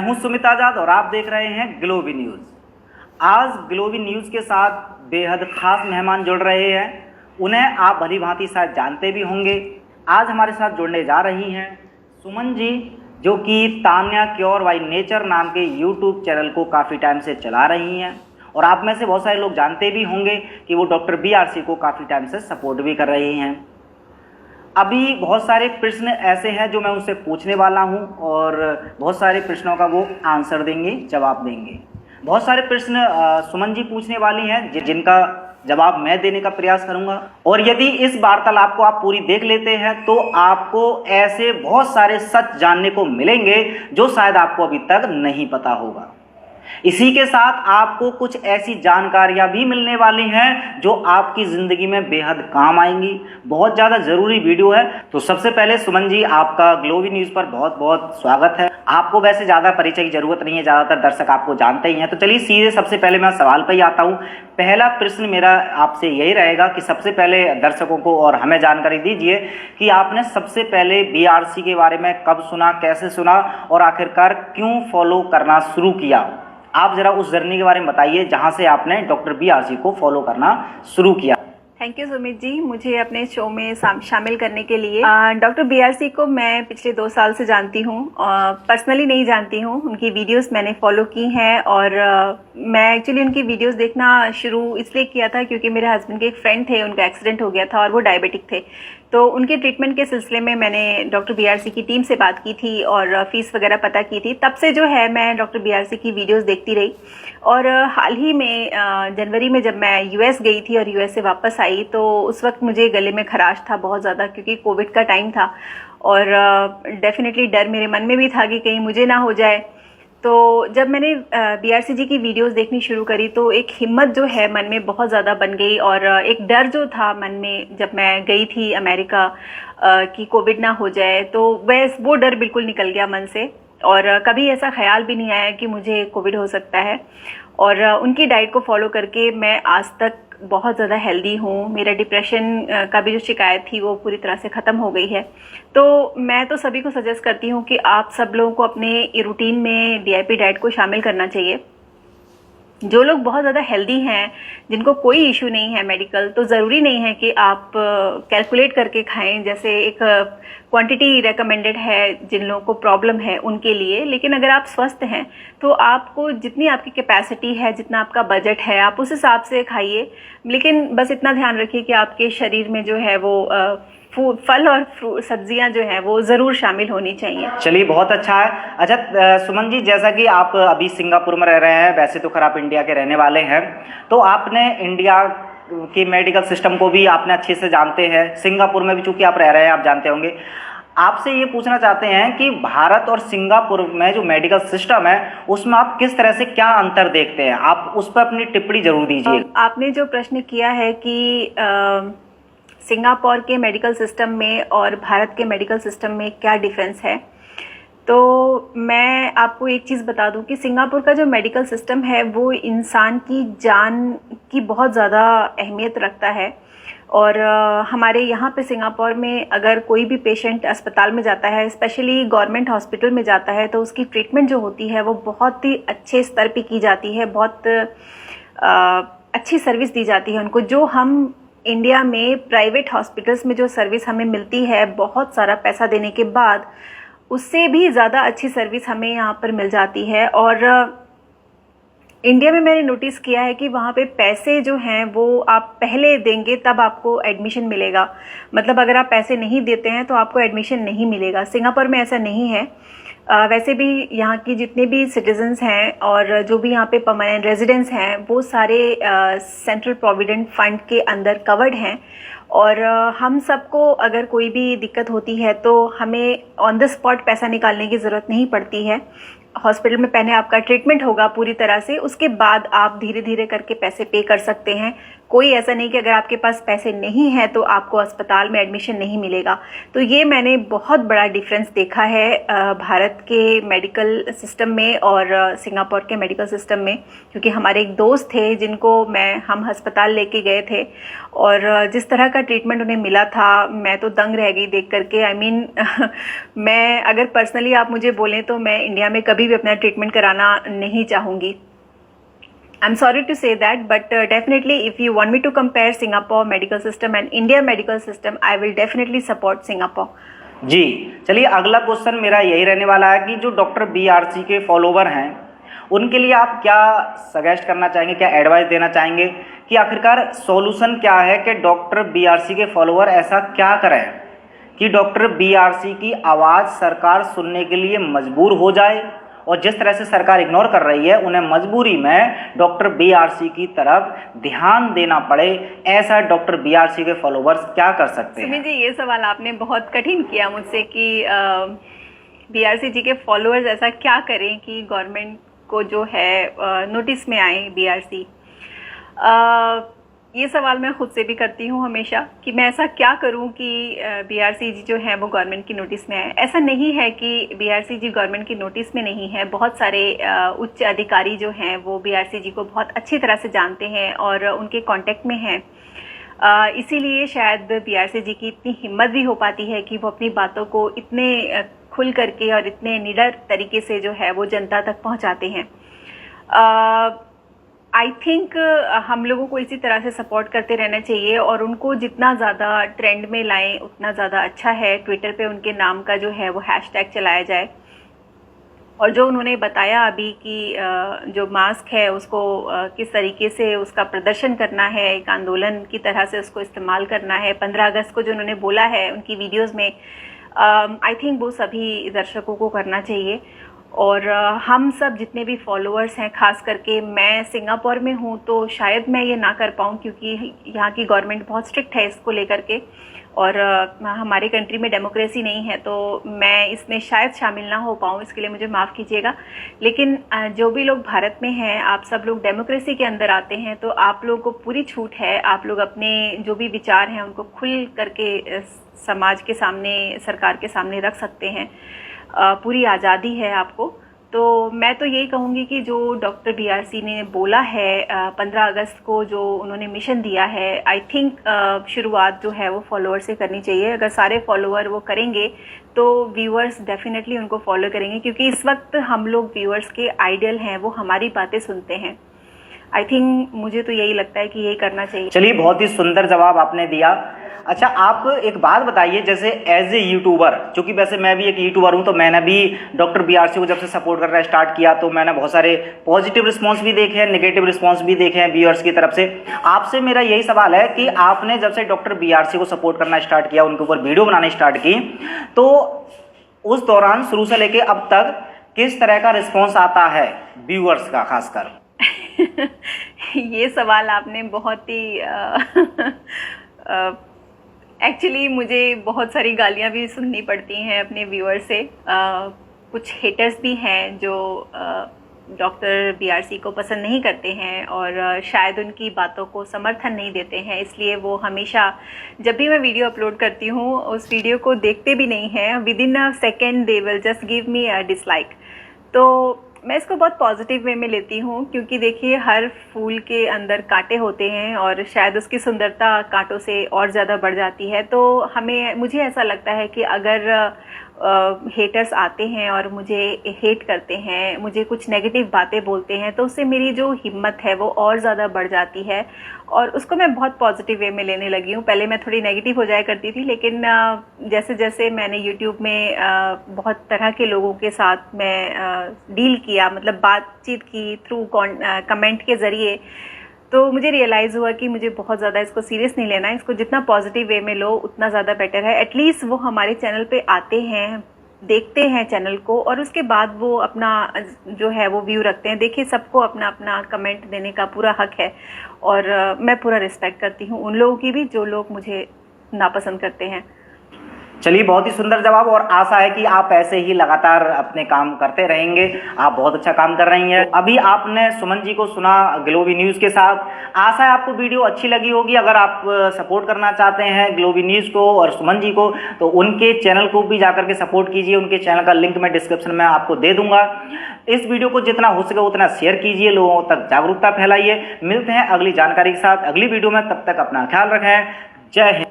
हूं सुमित आजाद और आप देख रहे हैं ग्लोबी न्यूज़। आज ग्लोबी न्यूज़ के साथ बेहद खास मेहमान जुड़ रहे हैं। उन्हें आप भली भांति शायद जानते भी होंगे। आज हमारे साथ जुड़ने जा रही हैं सुमन जी, जो कि तान्या क्योर बाई नेचर नाम के यूट्यूब चैनल को काफ़ी टाइम से चला रही हैं। और आप में से बहुत सारे लोग जानते भी होंगे कि वो डॉक्टर BRC को काफ़ी टाइम से सपोर्ट भी कर रही हैं। अभी बहुत सारे प्रश्न ऐसे हैं जो मैं उनसे पूछने वाला हूं और बहुत सारे प्रश्नों का वो आंसर देंगे, जवाब देंगे। बहुत सारे प्रश्न सुमन जी पूछने वाली हैं जिनका जवाब मैं देने का प्रयास करूंगा। और यदि इस वार्तालाप को आप पूरी देख लेते हैं तो आपको ऐसे बहुत सारे सच जानने को मिलेंगे जो शायद आपको अभी तक नहीं पता होगा। इसी के साथ आपको कुछ ऐसी जानकारियां भी मिलने वाली हैं जो आपकी ज़िंदगी में बेहद काम आएंगी। बहुत ज़्यादा ज़रूरी वीडियो है। तो सबसे पहले सुमन जी, आपका ग्लोबी न्यूज़ पर बहुत बहुत स्वागत है। आपको वैसे ज़्यादा परिचय की ज़रूरत नहीं है, ज़्यादातर दर्शक आपको जानते ही हैं। तो चलिए सीधे सबसे पहले मैं सवाल पर ही आता हूँ। पहला प्रश्न मेरा आपसे यही रहेगा कि सबसे पहले दर्शकों को और हमें जानकारी दीजिए कि आपने सबसे पहले BRC के बारे में कब सुना, कैसे सुना और आखिरकार क्यों फॉलो करना शुरू किया। आप जरा उस जर्नी के बारे में बताइए जहां से आपने डॉक्टर BRC को फॉलो करना शुरू किया। थैंक यू सुमित जी, मुझे अपने शो में शामिल करने के लिए। डॉक्टर BRC को मैं पिछले 2 साल से जानती हूँ। पर्सनली नहीं जानती हूँ, उनकी वीडियोस मैंने फॉलो की हैं और मैं एक्चुअली उनकी वीडियोस देखना शुरू इसलिए किया था क्योंकि मेरे हस्बैंड के एक फ्रेंड थे, उनका एक्सीडेंट हो गया था और वो डायबिटिक थे। तो उनके ट्रीटमेंट के सिलसिले में मैंने डॉक्टर BRC की टीम से बात की थी और फीस वगैरह पता की थी। तब से जो है मैं डॉक्टर BRC की वीडियोस देखती रही। और हाल ही में जनवरी में जब मैं US गई थी और US से वापस आई तो उस वक्त मुझे गले में खराश था बहुत ज़्यादा, क्योंकि कोविड का टाइम था और डेफिनेटली डर मेरे मन में भी था कि कहीं मुझे ना हो जाए। तो जब मैंने BRC जी की वीडियोस देखनी शुरू करी तो एक हिम्मत जो है मन में बहुत ज़्यादा बन गई और एक डर जो था मन में जब मैं गई थी अमेरिका कि कोविड ना हो जाए, तो वैसे वो डर बिल्कुल निकल गया मन से और कभी ऐसा ख्याल भी नहीं आया कि मुझे कोविड हो सकता है। और उनकी डाइट को फॉलो करके मैं आज तक बहुत ज़्यादा हेल्दी हूँ। मेरा डिप्रेशन का भी जो शिकायत थी वो पूरी तरह से ख़त्म हो गई है। तो मैं तो सभी को सजेस्ट करती हूँ कि आप सब लोगों को अपने रूटीन में DIP डाइट को शामिल करना चाहिए। जो लोग बहुत ज़्यादा हेल्दी हैं, जिनको कोई इशू नहीं है मेडिकल, तो ज़रूरी नहीं है कि आप कैलकुलेट करके खाएं। जैसे एक क्वांटिटी रेकमेंडेड है जिन लोगों को प्रॉब्लम है उनके लिए, लेकिन अगर आप स्वस्थ हैं तो आपको जितनी आपकी कैपेसिटी है, जितना आपका बजट है, आप उस हिसाब से खाइए। लेकिन बस इतना ध्यान रखिए कि आपके शरीर में जो है वो फल और सब्जियां जो हैं वो ज़रूर शामिल होनी चाहिए। चलिए, बहुत अच्छा है। अच्छा सुमन जी, जैसा कि आप अभी सिंगापुर में रह रहे हैं, वैसे तो खैर आप इंडिया के रहने वाले हैं, तो आपने इंडिया के मेडिकल सिस्टम को भी आपने अच्छे से जानते हैं। सिंगापुर में भी चूंकि आप रह रहे हैं, आप जानते होंगे। आपसे ये पूछना चाहते हैं कि भारत और सिंगापुर में जो मेडिकल सिस्टम है उसमें आप किस तरह से क्या अंतर देखते हैं, आप उस पर अपनी टिप्पणी जरूर दीजिए। आपने जो प्रश्न किया है कि सिंगापुर के मेडिकल सिस्टम में और भारत के मेडिकल सिस्टम में क्या डिफरेंस है, तो मैं आपको एक चीज़ बता दूं कि सिंगापुर का जो मेडिकल सिस्टम है वो इंसान की जान की बहुत ज़्यादा अहमियत रखता है। और हमारे यहाँ पे सिंगापुर में अगर कोई भी पेशेंट अस्पताल में जाता है, स्पेशली गवर्नमेंट हॉस्पिटल में जाता है, तो उसकी ट्रीटमेंट जो होती है वो बहुत ही अच्छे स्तर पे की जाती है। बहुत अच्छी सर्विस दी जाती है उनको। जो हम इंडिया में प्राइवेट हॉस्पिटल्स में जो सर्विस हमें मिलती है बहुत सारा पैसा देने के बाद, उससे भी ज़्यादा अच्छी सर्विस हमें यहाँ पर मिल जाती है। और इंडिया में मैंने नोटिस किया है कि वहाँ पे पैसे जो हैं वो आप पहले देंगे तब आपको एडमिशन मिलेगा। मतलब अगर आप पैसे नहीं देते हैं तो आपको एडमिशन नहीं मिलेगा। सिंगापुर में ऐसा नहीं है। वैसे भी यहाँ की जितने भी सिटीजन्स हैं और जो भी यहाँ पे परमानेंट रेजिडेंट्स हैं वो सारे सेंट्रल प्रोविडेंट फंड के अंदर कवर्ड हैं। और हम सबको अगर कोई भी दिक्कत होती है तो हमें ऑन द स्पॉट पैसा निकालने की ज़रूरत नहीं पड़ती है। हॉस्पिटल में पहले आपका ट्रीटमेंट होगा पूरी तरह से, उसके बाद आप धीरे धीरे करके पैसे पे कर सकते हैं। कोई ऐसा नहीं कि अगर आपके पास पैसे नहीं हैं तो आपको अस्पताल में एडमिशन नहीं मिलेगा। तो ये मैंने बहुत बड़ा डिफरेंस देखा है भारत के मेडिकल सिस्टम में और सिंगापुर के मेडिकल सिस्टम में। क्योंकि हमारे एक दोस्त थे जिनको हम अस्पताल लेके गए थे और जिस तरह का ट्रीटमेंट उन्हें मिला था मैं तो दंग रह गई देख करके। मैं अगर पर्सनली आप मुझे बोलें तो मैं इंडिया में कभी कभी भी अपना ट्रीटमेंट कराना नहीं चाहूँगी। I'm sorry to say that, but definitely if you want me to compare Singapore medical system and India medical system, I will definitely support Singapore. जी चलिए, अगला क्वेश्चन मेरा यही रहने वाला है कि जो डॉक्टर BRC के फॉलोवर हैं उनके लिए आप क्या सजेस्ट करना चाहेंगे, क्या एडवाइस देना चाहेंगे कि आखिरकार सॉल्यूशन क्या है कि डॉक्टर BRC के फॉलोवर ऐसा क्या करें कि डॉक्टर BRC की आवाज़ सरकार सुनने के लिए मजबूर हो जाए, और जिस तरह से सरकार इग्नोर कर रही है उन्हें मजबूरी में डॉक्टर BRC की तरफ ध्यान देना पड़े। ऐसा डॉक्टर BRC के फॉलोवर्स क्या कर सकते हैं? सुमित जी, ये सवाल आपने बहुत कठिन किया मुझसे कि BRC जी के फॉलोअर्स ऐसा क्या करें कि गवर्नमेंट को जो है नोटिस में आए BRC। ये सवाल मैं खुद से भी करती हूँ हमेशा कि मैं ऐसा क्या करूँ कि BRC जी जो है वो गवर्नमेंट की नोटिस में आए। ऐसा नहीं है कि BRC जी गवर्नमेंट की नोटिस में नहीं है। बहुत सारे उच्च अधिकारी जो हैं वो BRC जी को बहुत अच्छी तरह से जानते हैं और उनके कांटेक्ट में हैं। इसीलिए शायद BRC जी की इतनी हिम्मत भी हो पाती है कि वो अपनी बातों को इतने खुल करके और इतने निडर तरीके से जो है वो जनता तक पहुँचाते हैं। आई थिंक हम लोगों को इसी तरह से सपोर्ट करते रहना चाहिए और उनको जितना ज़्यादा ट्रेंड में लाएं उतना ज़्यादा अच्छा है। ट्विटर पे उनके नाम का जो है वो हैशटैग चलाया जाए, और जो उन्होंने बताया अभी कि जो मास्क है उसको किस तरीके से उसका प्रदर्शन करना है, एक आंदोलन की तरह से उसको इस्तेमाल करना है, 15 अगस्त को जो उन्होंने बोला है उनकी वीडियोज़ में, आई थिंक वो सभी दर्शकों को करना चाहिए। और हम सब जितने भी फॉलोअर्स हैं, ख़ास करके मैं सिंगापुर में हूँ तो शायद मैं ये ना कर पाऊँ क्योंकि यहाँ की गवर्नमेंट बहुत स्ट्रिक्ट है इसको लेकर के, और हमारे कंट्री में डेमोक्रेसी नहीं है, तो मैं इसमें शायद शामिल ना हो पाऊँ, इसके लिए मुझे माफ़ कीजिएगा। लेकिन जो भी लोग भारत में हैं, आप सब लोग डेमोक्रेसी के अंदर आते हैं, तो आप लोगों को पूरी छूट है। आप लोग अपने जो भी विचार हैं उनको खुल करके समाज के सामने, सरकार के सामने रख सकते हैं। पूरी आज़ादी है आपको। तो मैं तो यही कहूँगी कि जो डॉक्टर BRC ने बोला है 15 अगस्त को जो उन्होंने मिशन दिया है, आई थिंक शुरुआत जो है वो फॉलोअर से करनी चाहिए। अगर सारे फॉलोअर वो करेंगे तो व्यूअर्स डेफिनेटली उनको फॉलो करेंगे, क्योंकि इस वक्त हम लोग व्यूअर्स के आइडियल हैं, वो हमारी बातें सुनते हैं। आई थिंक मुझे तो यही लगता है कि यही करना चाहिए। चलिए, बहुत ही सुंदर जवाब आपने दिया। अच्छा, आप एक बात बताइए, जैसे एज ए यूट्यूबर, क्योंकि वैसे मैं भी एक यूट्यूबर हूं, तो मैंने भी डॉक्टर BRC को जब से सपोर्ट करना स्टार्ट किया तो मैंने बहुत सारे पॉजिटिव रिस्पांस भी देखे हैं, नेगेटिव रिस्पांस भी देखे हैं व्यूअर्स की तरफ से। आपसे मेरा यही सवाल है कि आपने जब से डॉक्टर BRC को सपोर्ट करना स्टार्ट किया, उनके ऊपर वीडियो बनाने स्टार्ट की, तो उस दौरान शुरू से लेके अब तक किस तरह का रिस्पॉन्स आता है व्यूअर्स का खासकर? ये सवाल आपने बहुत ही एक्चुअली मुझे बहुत सारी गालियाँ भी सुननी पड़ती हैं अपने व्यूअर से। कुछ हेटर्स भी हैं जो डॉक्टर BRC को पसंद नहीं करते हैं और शायद उनकी बातों को समर्थन नहीं देते हैं, इसलिए वो हमेशा जब भी मैं वीडियो अपलोड करती हूँ उस वीडियो को देखते भी नहीं हैं। With in a second they will just give me a dislike. तो मैं इसको बहुत पॉजिटिव वे में लेती हूँ, क्योंकि देखिए हर फूल के अंदर कांटे होते हैं और शायद उसकी सुंदरता कांटों से और ज़्यादा बढ़ जाती है। तो मुझे ऐसा लगता है कि अगर हेटर्स आते हैं और मुझे हेट करते हैं, मुझे कुछ नेगेटिव बातें बोलते हैं, तो उससे मेरी जो हिम्मत है वो और ज़्यादा बढ़ जाती है और उसको मैं बहुत पॉजिटिव वे में लेने लगी हूँ। पहले मैं थोड़ी नेगेटिव हो जाया करती थी, लेकिन जैसे जैसे मैंने यूट्यूब में बहुत तरह के लोगों के साथ मैं डील किया, मतलब बातचीत की थ्रू कमेंट के ज़रिए, तो मुझे रियलाइज़ हुआ कि मुझे बहुत ज़्यादा इसको सीरियस नहीं लेना है। इसको जितना पॉजिटिव वे में लो उतना ज़्यादा बेटर है। एटलीस्ट वो हमारे चैनल पे आते हैं, देखते हैं चैनल को और उसके बाद वो अपना जो है वो व्यू रखते हैं। देखिए, सबको अपना अपना कमेंट देने का पूरा हक है और मैं पूरा रिस्पेक्ट करती हूँ उन लोगों की भी जो लोग मुझे नापसंद करते हैं। चलिए, बहुत ही सुंदर जवाब और आशा है कि आप ऐसे ही लगातार अपने काम करते रहेंगे। आप बहुत अच्छा काम कर रही हैं। अभी आपने सुमन जी को सुना ग्लोबी न्यूज़ के साथ। आशा है आपको वीडियो अच्छी लगी होगी। अगर आप सपोर्ट करना चाहते हैं ग्लोबी न्यूज़ को और सुमन जी को, तो उनके चैनल को भी जाकर के सपोर्ट कीजिए। उनके चैनल का लिंक मैं डिस्क्रिप्शन में आपको दे दूंगा। इस वीडियो को जितना हो सके उतना शेयर कीजिए, लोगों तक जागरूकता फैलाइए। मिलते हैं अगली जानकारी के साथ अगली वीडियो में, तब तक अपना ख्याल रखें। जय हिंद।